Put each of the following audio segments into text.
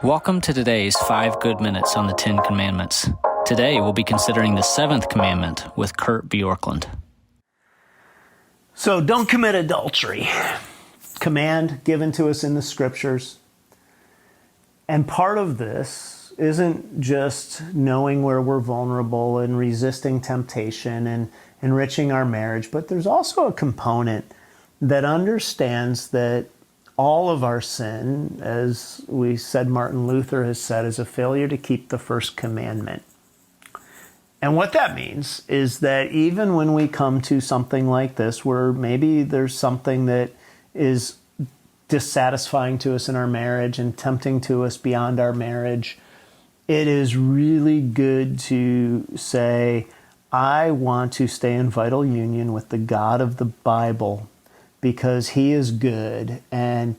Welcome to today's 5 Good Minutes on the 10 Commandments. Today we'll be considering the 7th commandment with Kurt Bjorklund. So don't commit adultery. Command given to us in the scriptures. And part of this isn't just knowing where we're vulnerable and resisting temptation and enriching our marriage, but there's also a component that understands that all of our sin, as we said, Martin Luther has said, is a failure to keep the first commandment. And what that means is that even when we come to something like this, where maybe there's something that is dissatisfying to us in our marriage and tempting to us beyond our marriage, it is really good to say, I want to stay in vital union with the God of the Bible because He is good. And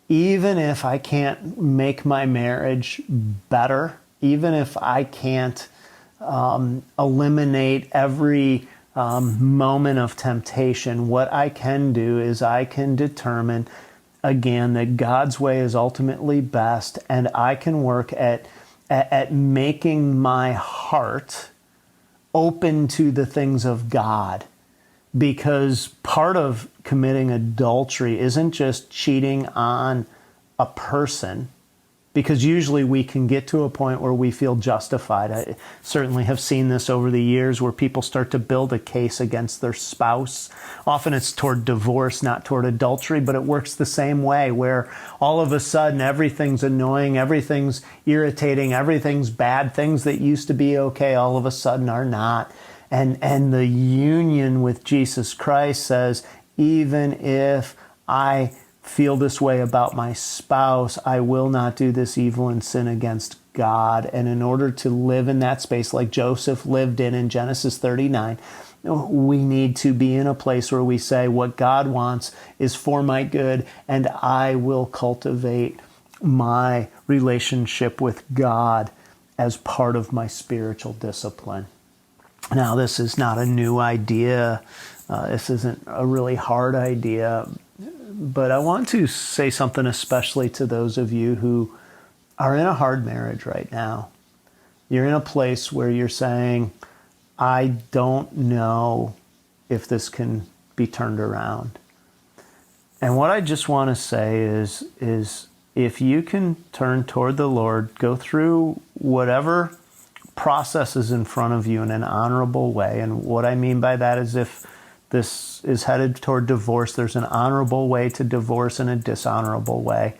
even if I can't make my marriage better, even if I can't eliminate every moment of temptation, what I can do is I can determine, again, that God's way is ultimately best, and I can work at making my heart open to the things of God. Because part of committing adultery isn't just cheating on a person, because usually we can get to a point where we feel justified. I certainly have seen this over the years where people start to build a case against their spouse. Often it's toward divorce, not toward adultery, but it works the same way, where all of a sudden everything's annoying, everything's irritating, everything's bad. Things that used to be okay all of a sudden are not. And the union with Jesus Christ says, even if I feel this way about my spouse, I will not do this evil and sin against God. And in order to live in that space like Joseph lived in Genesis 39, we need to be in a place where we say what God wants is for my good, and I will cultivate my relationship with God as part of my spiritual discipline. Now, this is not a new idea. This isn't a really hard idea. But I want to say something especially to those of you who are in a hard marriage right now. You're in a place where you're saying, I don't know if this can be turned around. And what I just want to say is if you can turn toward the Lord, go through whatever process is in front of you in an honorable way. And what I mean by that is if this is headed toward divorce, there's an honorable way to divorce and a dishonorable way.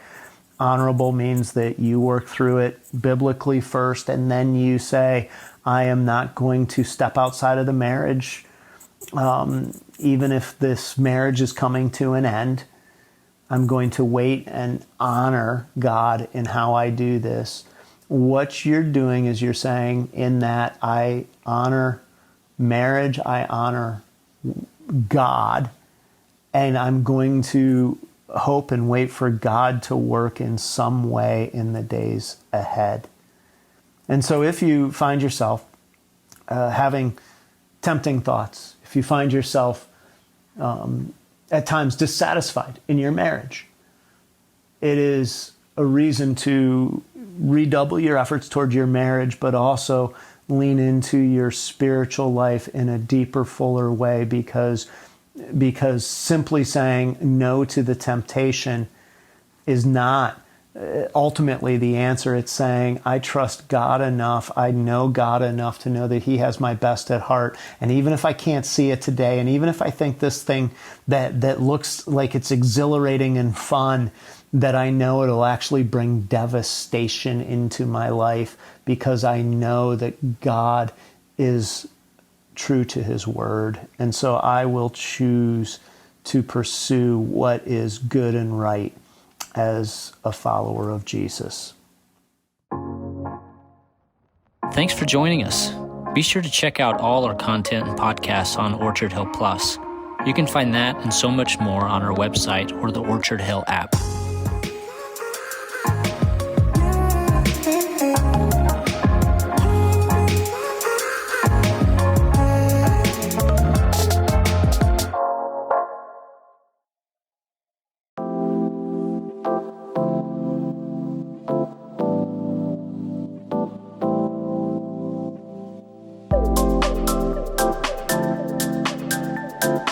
Honorable means that you work through it biblically first, and then you say, I am not going to step outside of the marriage, even if this marriage is coming to an end. I'm going to wait and honor God in how I do this. What you're doing is you're saying, in that I honor marriage, I honor God, and I'm going to hope and wait for God to work in some way in the days ahead. And so if you find yourself having tempting thoughts, if you find yourself at times dissatisfied in your marriage, it is a reason to redouble your efforts toward your marriage, but also lean into your spiritual life in a deeper, fuller way, because simply saying no to the temptation is not ultimately the answer. It's saying, I trust God enough, I know God enough to know that He has my best at heart. And even if I can't see it today, and even if I think this thing that looks like it's exhilarating and fun, that I know it'll actually bring devastation into my life, because I know that God is true to His word. And so I will choose to pursue what is good and right as a follower of Jesus. Thanks for joining us. Be sure to check out all our content and podcasts on Orchard Hill Plus. You can find that and so much more on our website or the Orchard Hill app. day.